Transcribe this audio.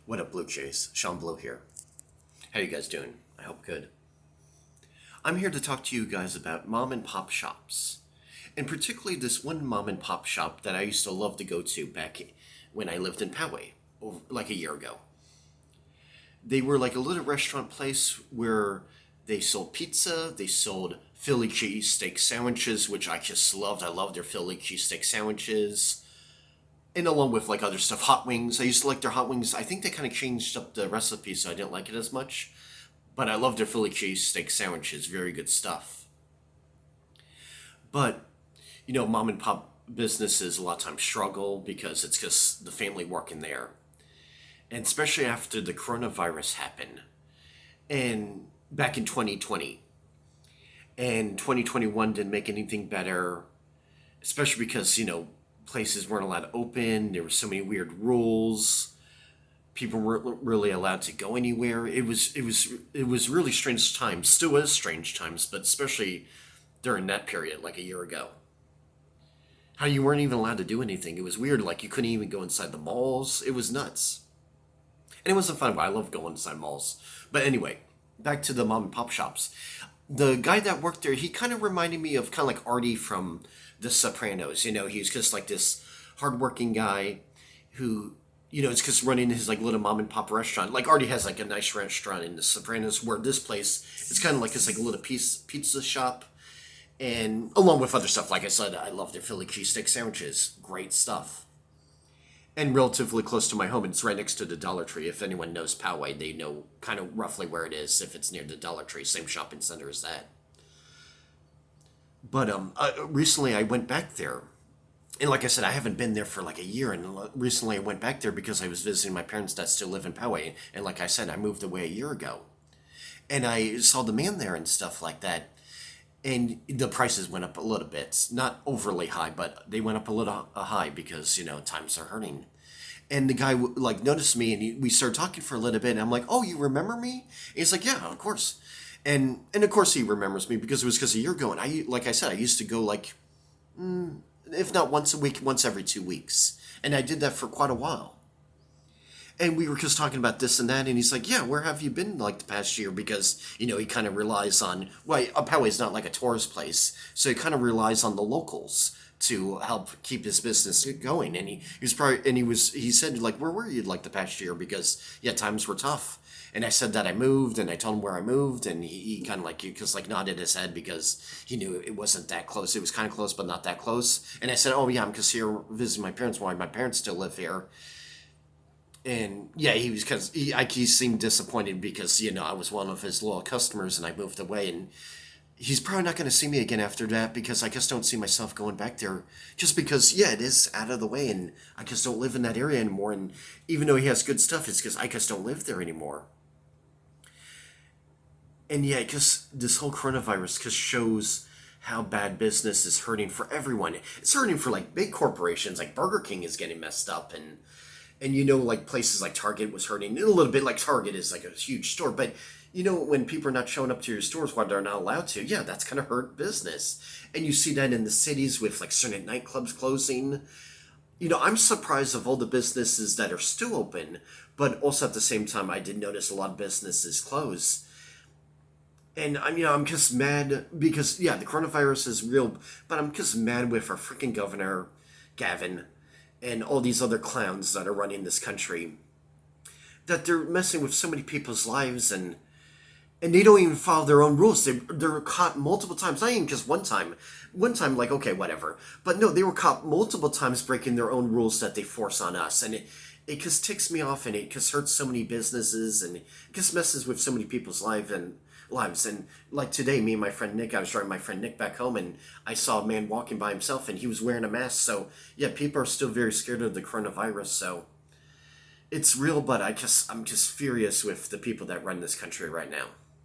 What up, Blue Jays? Sean Blue here. How you guys doing? I hope good. I'm here to talk to you guys about mom and pop shops. And particularly this one mom and pop shop that I used to love to go to back when I lived in Poway, like a year ago. They were like a little restaurant place where they sold pizza, they sold Philly cheesesteak sandwiches, which I just loved. I loved their Philly cheesesteak sandwiches. And along with like other stuff, hot wings. I used to like their hot wings. I think they kind of changed up the recipe, so I didn't like it as much. But I love their Philly cheesesteak sandwiches. Very good stuff. But, mom and pop businesses a lot of times struggle because it's just the family working there. And especially after the coronavirus happened. And back in 2020. And 2021 didn't make anything better. Especially because, places weren't allowed to open. There were so many weird rules. People weren't really allowed to go anywhere. It was really strange times. Still is strange times, but especially during that period, like a year ago. How you weren't even allowed to do anything. It was weird. Like you couldn't even go inside the malls. It was nuts. And it wasn't fun, but I love going inside malls. But anyway, back to the mom and pop shops. The guy that worked there, he kind of reminded me of kind of like Artie from The Sopranos. He's just like this hardworking guy who, it's just running his like little mom and pop restaurant. Like Artie has like a nice restaurant in The Sopranos, where this place, it's kind of like this like little pizza shop. And along with other stuff, like I said, I love their Philly cheesesteak sandwiches. Great stuff. And relatively close to my home. It's right next to the Dollar Tree. If anyone knows Poway, they know kind of roughly where it is if it's near the Dollar Tree. Same shopping center as that. But recently I went back there. And like I said, I haven't been there for like a year. And recently I went back there because I was visiting my parents that still live in Poway. And like I said, I moved away a year ago. And I saw the man there and stuff like that. And the prices went up a little bit. Not overly high, but they went up a little high because, times are hurting. And the guy like noticed me, and we started talking for a little bit. And I'm like, "Oh, you remember me?" And he's like, "Yeah, of course." And of course he remembers me because it was just a year ago. And like I said, I used to go like, if not once a week, once every 2 weeks. And I did that for quite a while. And we were just talking about this and that, and he's like, "Yeah, where have you been like the past year?" Because, he kind of relies on, well, Poway's not like a tourist place, so he kind of relies on the locals to help keep his business going. And he said, like, "Where were you like the past year?" Because, yeah, times were tough. And I said that I moved, and I told him where I moved, and he kind of like, because like nodded his head because he knew it wasn't that close. It was kind of close, but not that close. And I said, "Oh, yeah, I'm just here visiting my parents. Why? My parents still live here." And yeah, he was because he seemed disappointed because I was one of his loyal customers and I moved away, and he's probably not going to see me again after that because I just don't see myself going back there. Just because it is out of the way and I just don't live in that area anymore. And even though he has good stuff, it's because I just don't live there anymore. And yeah, because this whole coronavirus just shows how bad business is hurting for everyone. It's hurting for like big corporations, like Burger King is getting messed up, and like places like Target was hurting a little bit. Like Target is like a huge store, but when people are not showing up to your stores while they're not allowed to, yeah, that's gonna hurt business. And you see that in the cities with like certain nightclubs closing. I'm surprised of all the businesses that are still open, but also at the same time, I did notice a lot of businesses close. And I'm just mad because yeah, the coronavirus is real, but I'm just mad with our freaking governor, Gavin, and all these other clowns that are running this country, that they're messing with so many people's lives, and they don't even follow their own rules. They're caught multiple times, not even just one time. One time, like, okay, whatever. But no, they were caught multiple times breaking their own rules that they force on us. And it just ticks me off, and it just hurts so many businesses, and it just messes with so many people's lives. And like today, me and my friend Nick, I was driving my friend Nick back home, and I saw a man walking by himself, and he was wearing a mask. So yeah, people are still very scared of the coronavirus. So it's real, but I'm just furious with the people that run this country right now.